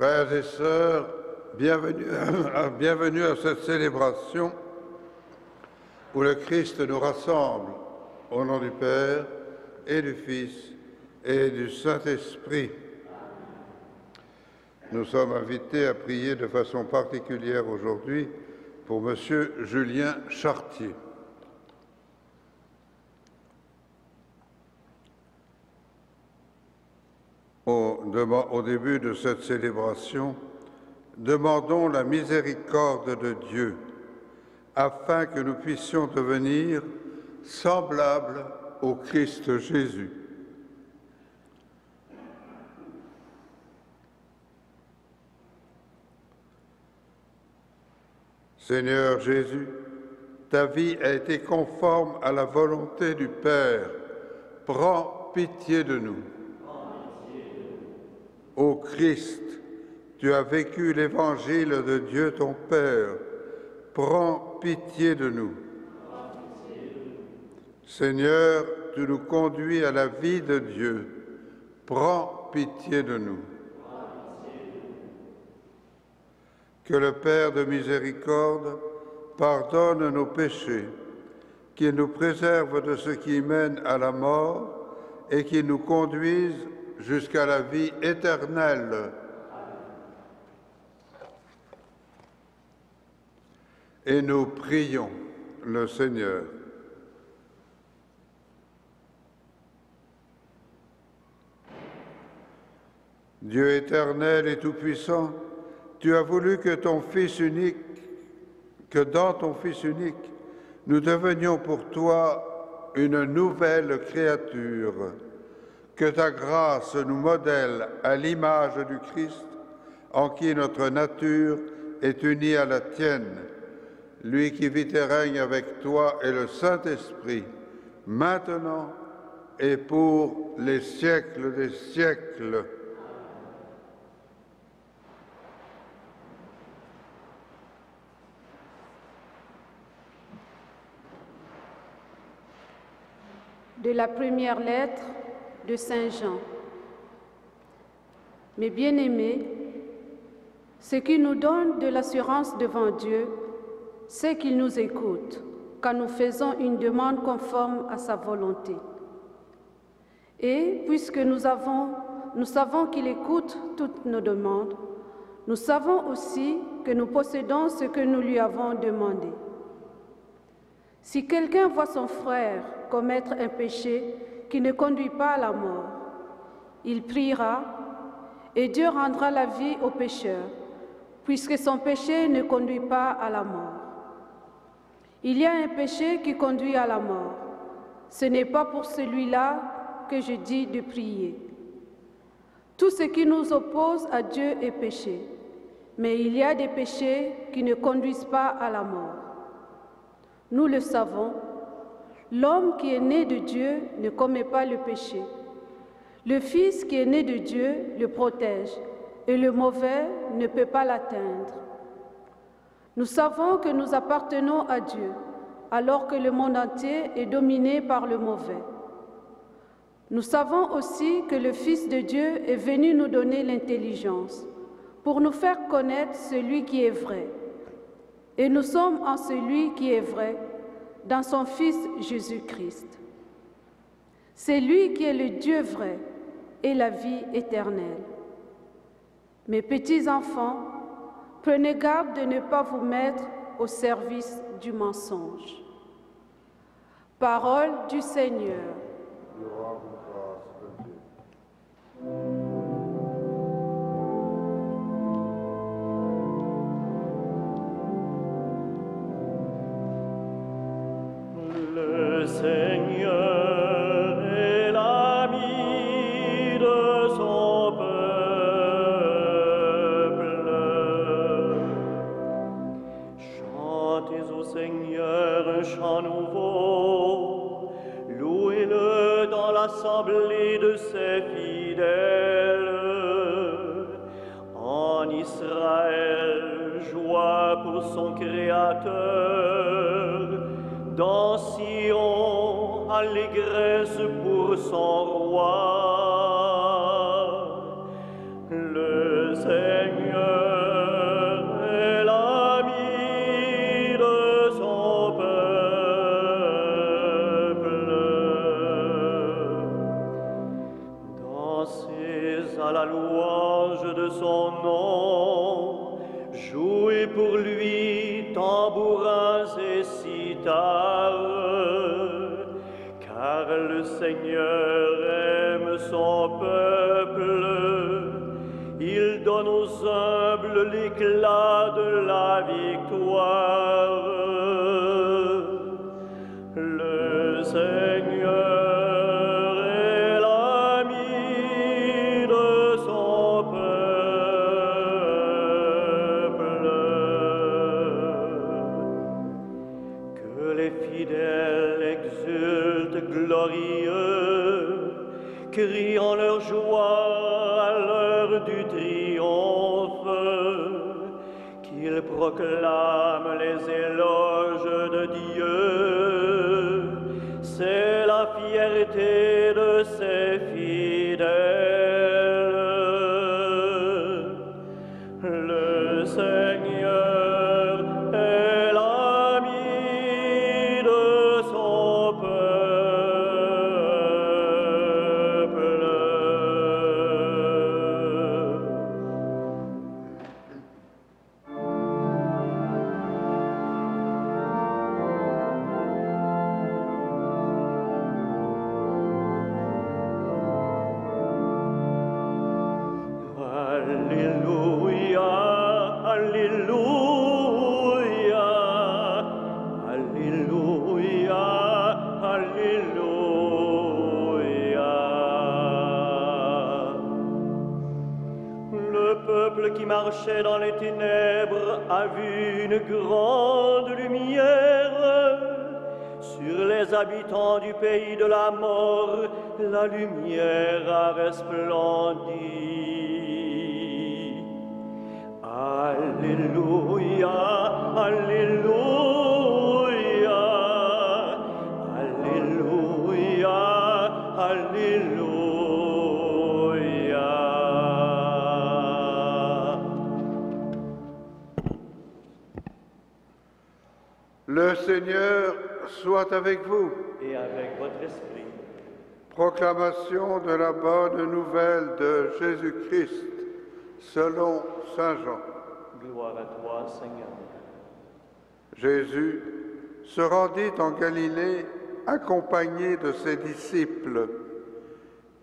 Frères et sœurs, bienvenue à cette célébration où le Christ nous rassemble au nom du Père et du Fils et du Saint-Esprit. Nous sommes invités à prier de façon particulière aujourd'hui pour Monsieur Julien Chartier. Au début de cette célébration, demandons la miséricorde de Dieu afin que nous puissions devenir semblables au Christ Jésus. Seigneur Jésus, ta vie a été conforme à la volonté du Père. Prends pitié de nous. Ô Christ, tu as vécu l'évangile de Dieu ton Père. Prends pitié de nous. Seigneur, tu nous conduis à la vie de Dieu. Prends pitié de nous. Que le Père de miséricorde pardonne nos péchés, qu'il nous préserve de ce qui mène à la mort et qu'il nous conduise jusqu'à la vie éternelle. Et nous prions le Seigneur. Dieu éternel et tout-puissant, tu as voulu que dans ton Fils unique, nous devenions pour toi une nouvelle créature. Que ta grâce nous modèle à l'image du Christ, en qui notre nature est unie à la tienne, lui qui vit et règne avec toi et le Saint-Esprit, maintenant et pour les siècles des siècles. De la première lettre de Saint Jean. Mes bien-aimés, ce qui nous donne de l'assurance devant Dieu, c'est qu'il nous écoute quand nous faisons une demande conforme à sa volonté. Et puisque nous savons qu'il écoute toutes nos demandes, nous savons aussi que nous possédons ce que nous lui avons demandé. Si quelqu'un voit son frère commettre un péché qui ne conduit pas à la mort, il priera et Dieu rendra la vie au pécheur, puisque son péché ne conduit pas à la mort. Il y a un péché qui conduit à la mort. Ce n'est pas pour celui-là que je dis de prier. Tout ce qui nous oppose à Dieu est péché, mais il y a des péchés qui ne conduisent pas à la mort. Nous le savons, l'homme qui est né de Dieu ne commet pas le péché. Le Fils qui est né de Dieu le protège, et le mauvais ne peut pas l'atteindre. Nous savons que nous appartenons à Dieu, alors que le monde entier est dominé par le mauvais. Nous savons aussi que le Fils de Dieu est venu nous donner l'intelligence, pour nous faire connaître celui qui est vrai. Et nous sommes en celui qui est vrai, dans son Fils Jésus-Christ. C'est lui qui est le Dieu vrai et la vie éternelle. Mes petits enfants, prenez garde de ne pas vous mettre au service du mensonge. Parole du Seigneur. Le Seigneur est l'ami de son peuple. Chantez au Seigneur un chant nouveau, louez-le dans l'assemblée de ses fidèles. En Israël, joie pour son Créateur. Dans Sion, allégresse pour son roi. Le Seigneur à la louange de son nom. Jouez pour lui tambourins et cithales, car le Seigneur aime son peuple. Il donne aux humbles l'éclat de la victoire. Le Seigneur est l'ami de son peuple. Que les fidèles exultent glorieux, crient en leur joie à l'heure du triomphe, qu'ils proclament les éloges de Dieu. C'est la fierté de ses fidèles. Le Seigneur est l'ami de son peuple. Alléluia, Alléluia, Alléluia, Alléluia. Le peuple qui marchait dans les ténèbres a vu une grande lumière. Sur les habitants du pays de la mort, la lumière a resplendi. Alléluia, Alléluia, Alléluia, Alléluia. Le Seigneur soit avec vous. Et avec votre esprit. Proclamation de la bonne nouvelle de Jésus-Christ selon Saint Jean. Gloire à toi, Seigneur. Jésus se rendit en Galilée accompagné de ses disciples.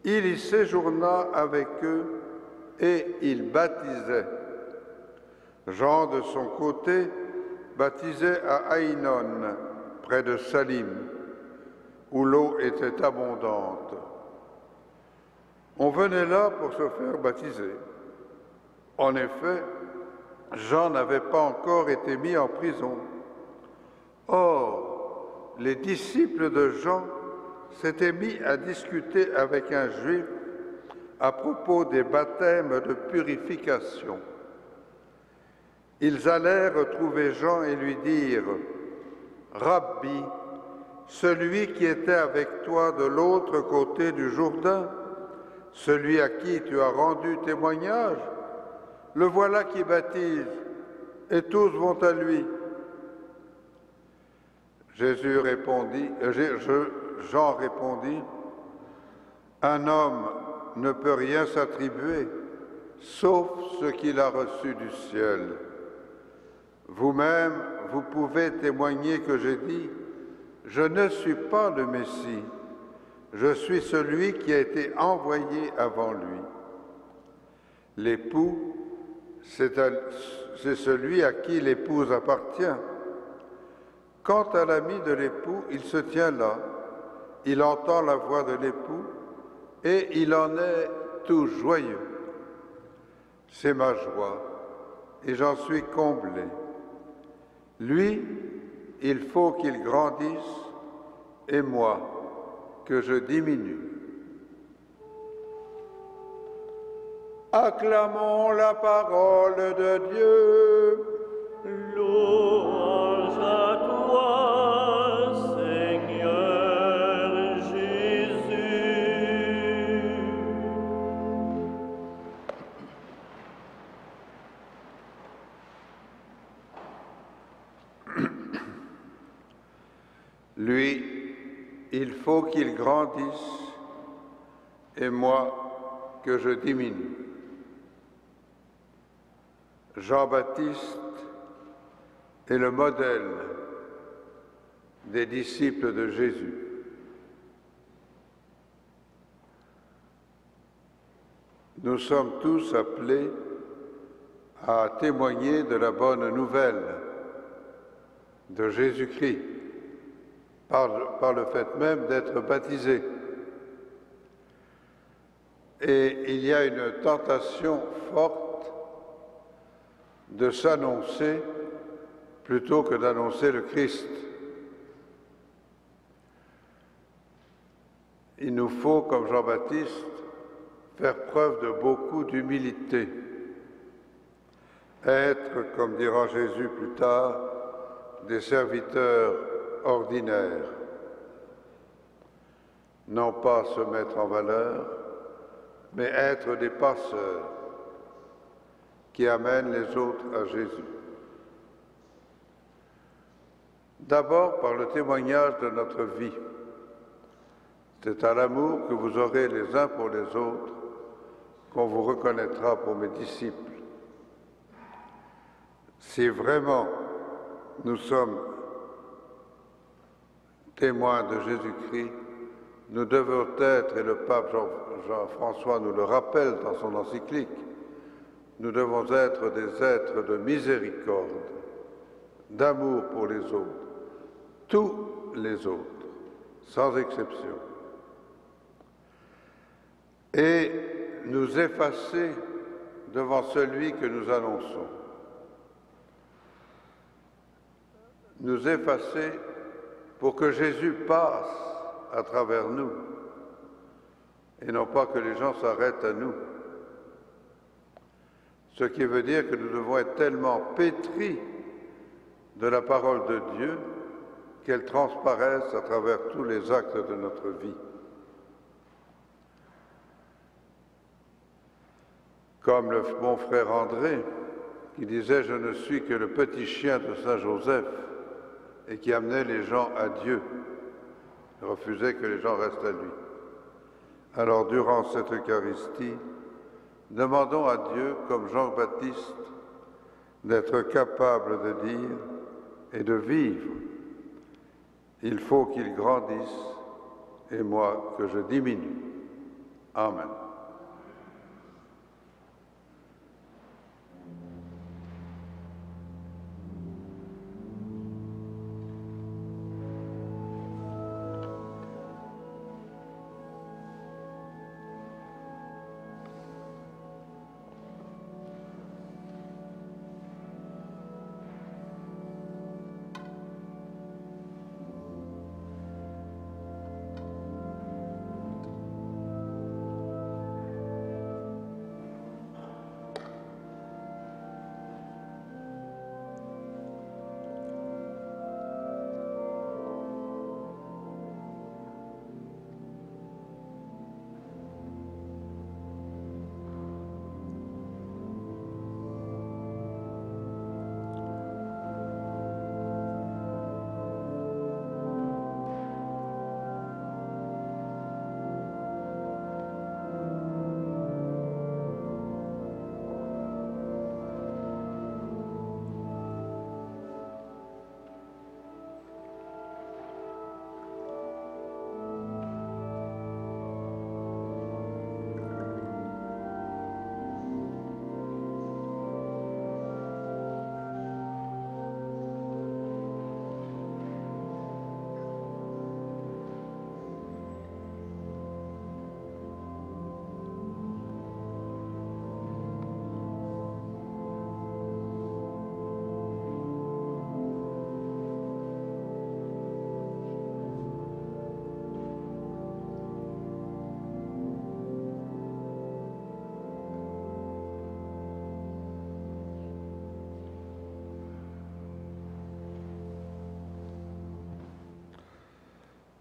Il y séjourna avec eux et il baptisait. Jean, de son côté, baptisait à Aïnon, près de Salim, où l'eau était abondante. On venait là pour se faire baptiser. En effet, Jean n'avait pas encore été mis en prison. Or, les disciples de Jean s'étaient mis à discuter avec un juif à propos des baptêmes de purification. Ils allèrent trouver Jean et lui dirent « Rabbi, celui qui était avec toi de l'autre côté du Jourdain, celui à qui tu as rendu témoignage, le voilà qui baptise, et tous vont à lui. » Jean répondit, « Un homme ne peut rien s'attribuer, sauf ce qu'il a reçu du ciel. Vous-même, vous pouvez témoigner que j'ai dit, je ne suis pas le Messie, je suis celui qui a été envoyé avant lui. L'époux, c'est celui à qui l'épouse appartient. Quant à l'ami de l'époux, il se tient là, il entend la voix de l'époux et il en est tout joyeux. C'est ma joie et j'en suis comblé. Lui, il faut qu'il grandisse et moi, que je diminue. » Acclamons la parole de Dieu. Louange à toi, Seigneur Jésus. Lui, il faut qu'il grandisse et moi, que je diminue. Jean-Baptiste est le modèle des disciples de Jésus. Nous sommes tous appelés à témoigner de la bonne nouvelle de Jésus-Christ par le fait même d'être baptisés. Et il y a une tentation forte de s'annoncer plutôt que d'annoncer le Christ. Il nous faut, comme Jean-Baptiste, faire preuve de beaucoup d'humilité. Être, comme dira Jésus plus tard, des serviteurs ordinaires. Non pas se mettre en valeur, mais être des passeurs qui amènent les autres à Jésus. D'abord par le témoignage de notre vie. C'est à l'amour que vous aurez les uns pour les autres qu'on vous reconnaîtra pour mes disciples. Si vraiment nous sommes témoins de Jésus-Christ, nous devons être, et le pape Jean-François nous le rappelle dans son encyclique, nous devons être des êtres de miséricorde, d'amour pour les autres, tous les autres, sans exception. Et nous effacer devant celui que nous annonçons. Nous effacer pour que Jésus passe à travers nous et non pas que les gens s'arrêtent à nous. Ce qui veut dire que nous devons être tellement pétris de la parole de Dieu qu'elle transparaisse à travers tous les actes de notre vie. Comme le bon frère André, qui disait « Je ne suis que le petit chien de Saint Joseph » et qui amenait les gens à Dieu. Il refusait que les gens restent à lui. Alors, durant cette Eucharistie, demandons à Dieu, comme Jean-Baptiste, d'être capable de dire et de vivre. Il faut qu'il grandisse et moi que je diminue. Amen.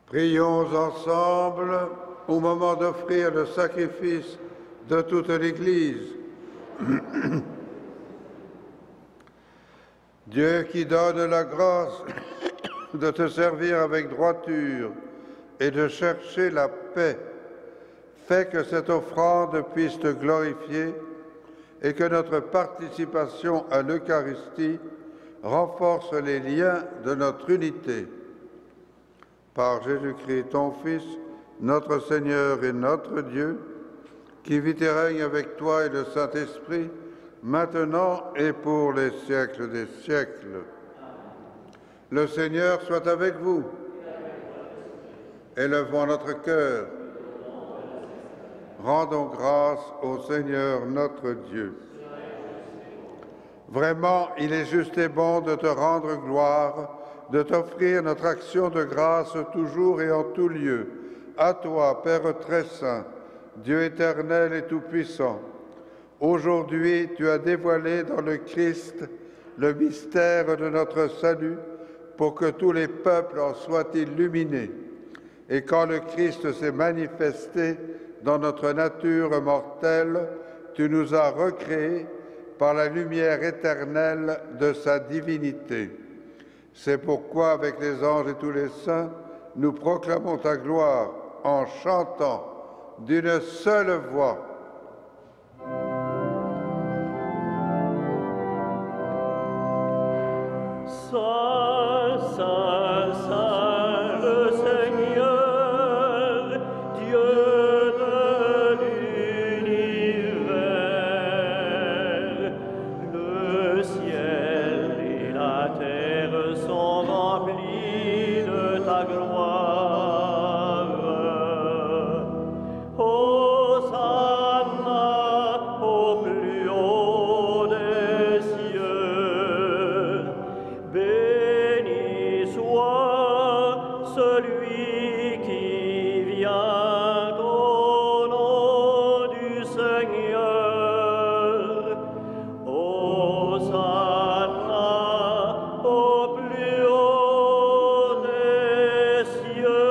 Prions ensemble au moment d'offrir le sacrifice de toute l'Église. Dieu qui donne la grâce de te servir avec droiture et de chercher la paix, Fais que cette offrande puisse te glorifier et que notre participation à l'Eucharistie renforce les liens de notre unité. Par Jésus-Christ, ton Fils, notre Seigneur et notre Dieu, qui vit et règne avec toi et le Saint-Esprit, maintenant et pour les siècles des siècles. Le Seigneur soit avec vous. Élevons notre cœur. Rendons grâce au Seigneur notre Dieu. Vraiment, il est juste et bon de te rendre gloire, de t'offrir notre action de grâce toujours et en tout lieu. À toi, Père très saint, Dieu éternel et tout-puissant, aujourd'hui tu as dévoilé dans le Christ le mystère de notre salut pour que tous les peuples en soient illuminés. Et quand le Christ s'est manifesté dans notre nature mortelle, tu nous as recréés par la lumière éternelle de sa divinité. C'est pourquoi, avec les anges et tous les saints, nous proclamons ta gloire en chantant d'une seule voix. Saint, Saint, Saint, le Seigneur, Dieu de l'univers, le ciel et la terre sont remplis de ta gloire. Hosanna au plus haut des cieux. Béni soit celui qui vient au nom du Seigneur. Hosanna au plus haut des cieux.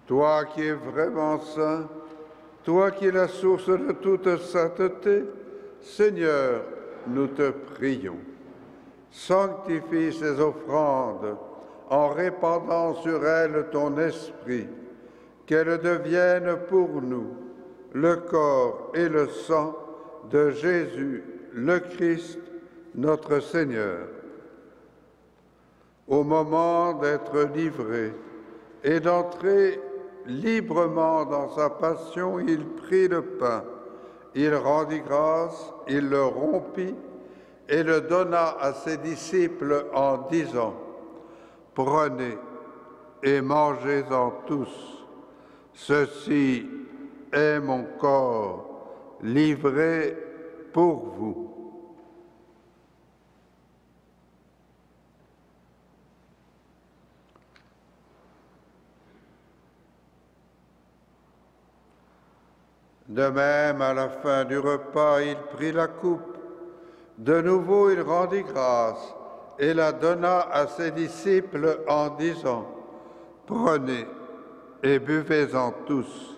Toi qui es vraiment saint, toi qui es la source de toute sainteté, Seigneur, nous te prions. Sanctifie ces offrandes en répandant sur elles ton esprit, qu'elles deviennent pour nous le corps et le sang de Jésus, le Christ, notre Seigneur. Au moment d'être livré et d'entrer librement dans sa passion, il prit le pain, il rendit grâce, il le rompit et le donna à ses disciples en disant : « Prenez et mangez-en tous. Ceci est mon corps livré pour vous. » De même, à la fin du repas, il prit la coupe. De nouveau, il rendit grâce et la donna à ses disciples en disant : « Prenez et buvez-en tous,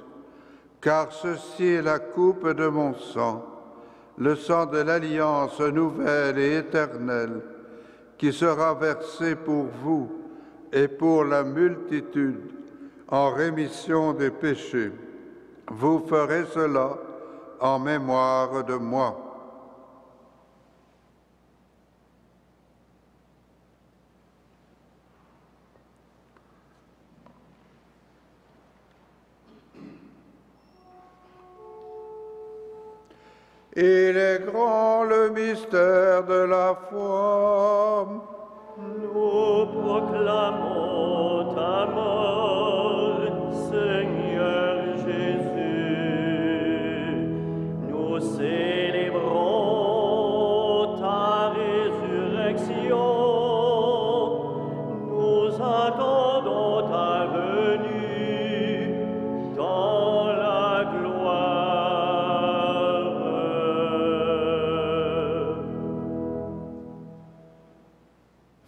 car ceci est la coupe de mon sang, le sang de l'alliance nouvelle et éternelle, qui sera versé pour vous et pour la multitude en rémission des péchés. Vous ferez cela en mémoire de moi. » Il est grand le mystère de la foi. Nous proclamons ta mort, Seigneur Jésus. Nous célébrons ta résurrection. Nous attendons ta venue dans la gloire.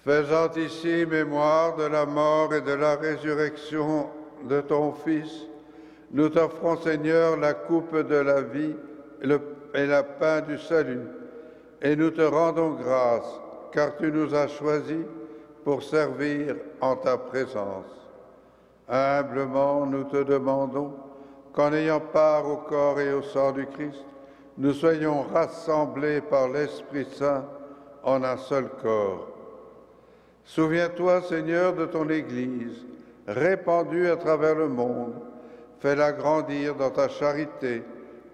Faisant ici mémoire de la mort et de la résurrection de ton Fils, nous t'offrons, Seigneur, la coupe de la vie et le pain du salut, et nous te rendons grâce, car tu nous as choisis pour servir en ta présence. Humblement, nous te demandons qu'en ayant part au corps et au sang du Christ, nous soyons rassemblés par l'Esprit Saint en un seul corps. Souviens-toi, Seigneur, de ton Église, répandue à travers le monde. Fais-la grandir dans ta charité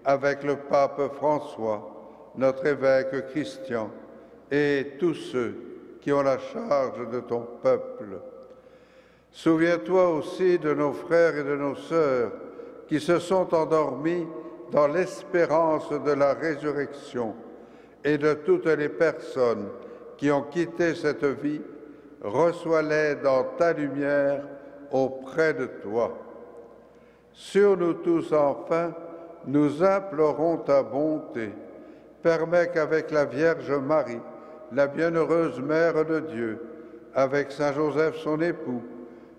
avec le pape François, notre évêque Christian, et tous ceux qui ont la charge de ton peuple. Souviens-toi aussi de nos frères et de nos sœurs qui se sont endormis dans l'espérance de la résurrection et de toutes les personnes qui ont quitté cette vie. Reçois-les dans ta lumière auprès de toi. Sur nous tous, enfin, nous implorons ta bonté. Permets qu'avec la Vierge Marie, la bienheureuse Mère de Dieu, avec Saint Joseph son époux,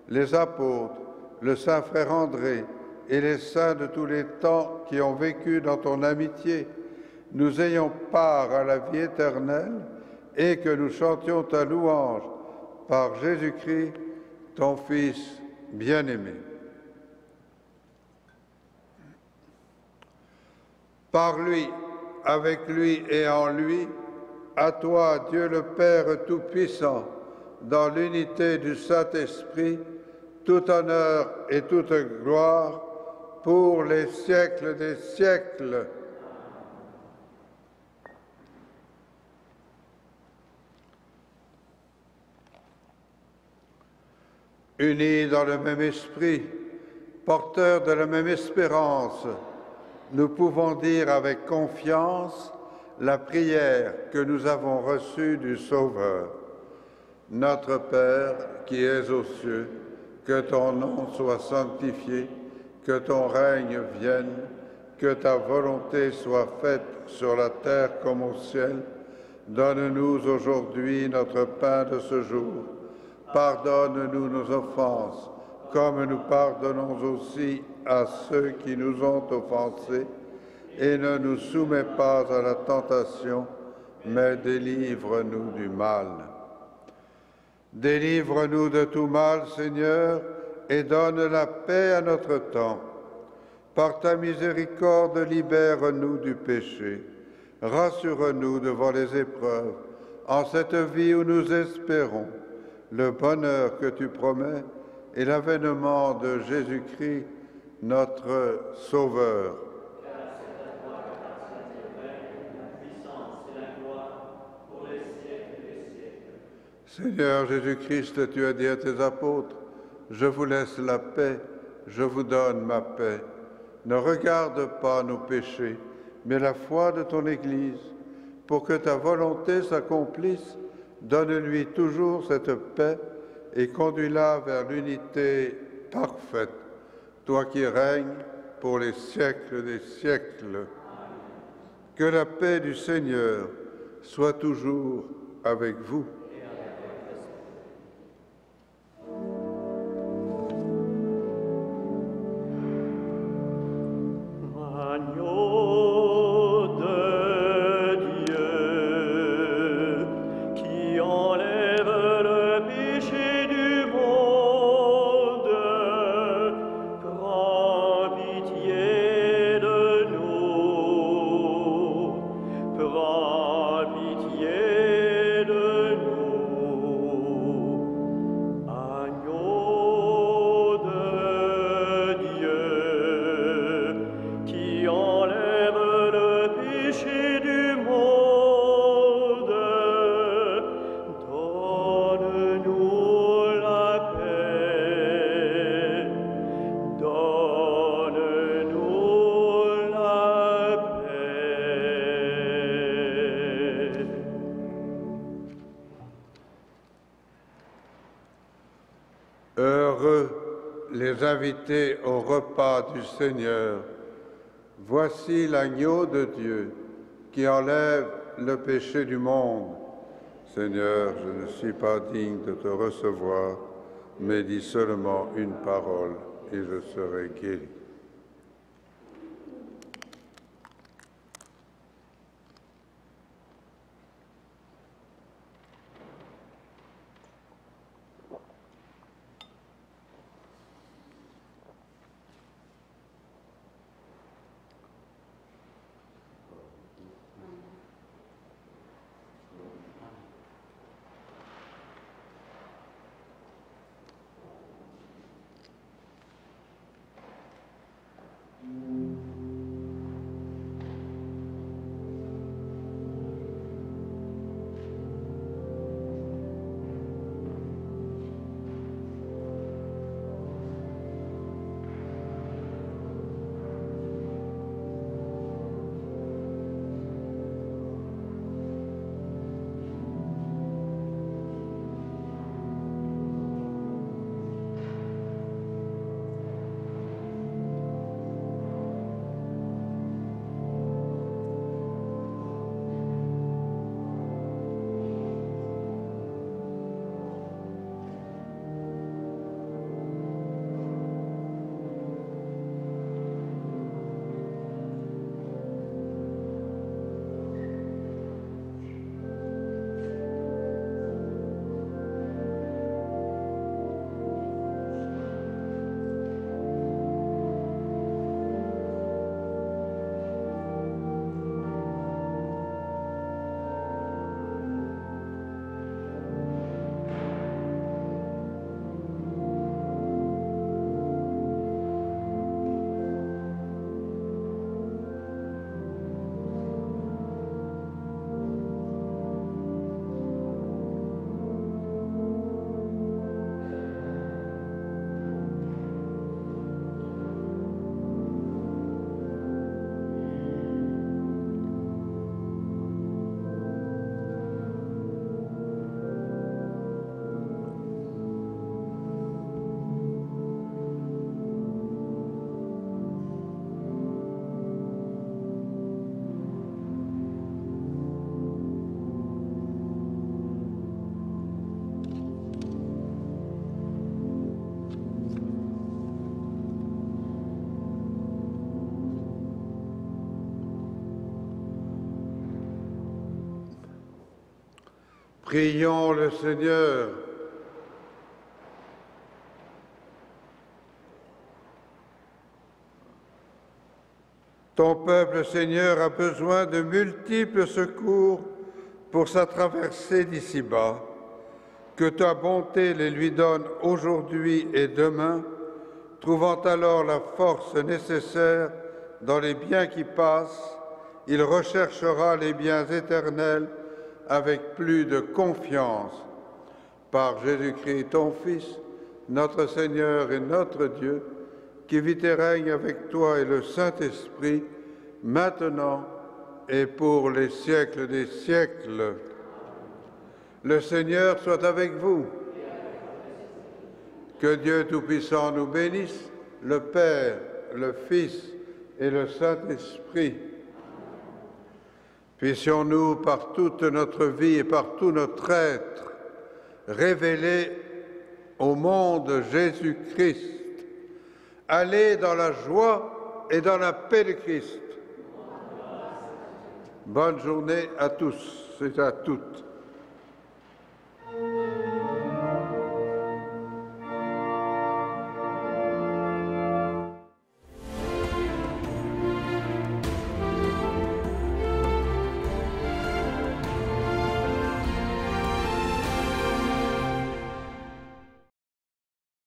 les apôtres, le Saint Frère André et les saints de tous les temps qui ont vécu dans ton amitié, nous ayons part à la vie éternelle et que nous chantions ta louange par Jésus-Christ, ton Fils bien-aimé. Par lui, avec lui et en lui, à toi, Dieu le Père Tout-Puissant, dans l'unité du Saint-Esprit, tout honneur et toute gloire pour les siècles des siècles. Unis dans le même esprit, porteurs de la même espérance, nous pouvons dire avec confiance la prière que nous avons reçue du Sauveur. Notre Père qui es aux cieux, que ton nom soit sanctifié, que ton règne vienne, que ta volonté soit faite sur la terre comme au ciel. Donne-nous aujourd'hui notre pain de ce jour. Pardonne-nous nos offenses, comme nous pardonnons aussi à ceux qui nous ont offensés. Et ne nous soumets pas à la tentation, mais délivre-nous du mal. Délivre-nous de tout mal, Seigneur, et donne la paix à notre temps. Par ta miséricorde, libère-nous du péché. Rassure-nous devant les épreuves, en cette vie où nous espérons le bonheur que tu promets et l'avènement de Jésus-Christ, notre Sauveur. Seigneur Jésus-Christ, tu as dit à tes apôtres, « Je vous laisse la paix, je vous donne ma paix. Ne regarde pas nos péchés, mais la foi de ton Église. Pour que ta volonté s'accomplisse, donne-lui toujours cette paix et conduis-la vers l'unité parfaite, toi qui règnes pour les siècles des siècles. Que la paix du Seigneur soit toujours avec vous. Invités au repas du Seigneur. Voici l'agneau de Dieu qui enlève le péché du monde. Seigneur, je ne suis pas digne de te recevoir, mais dis seulement une parole et je serai guéri. Prions le Seigneur. Ton peuple, Seigneur, a besoin de multiples secours pour sa traversée d'ici-bas. Que ta bonté les lui donne aujourd'hui et demain, trouvant alors la force nécessaire dans les biens qui passent, il recherchera les biens éternels avec plus de confiance. Par Jésus-Christ, ton Fils, notre Seigneur et notre Dieu, qui vit et règne avec toi et le Saint-Esprit, maintenant et pour les siècles des siècles. Le Seigneur soit avec vous. Que Dieu Tout-Puissant nous bénisse, le Père, le Fils et le Saint-Esprit. Puissions-nous, par toute notre vie et par tout notre être, révéler au monde Jésus-Christ. Allez dans la joie et dans la paix de Christ. Bonne journée à tous et à toutes.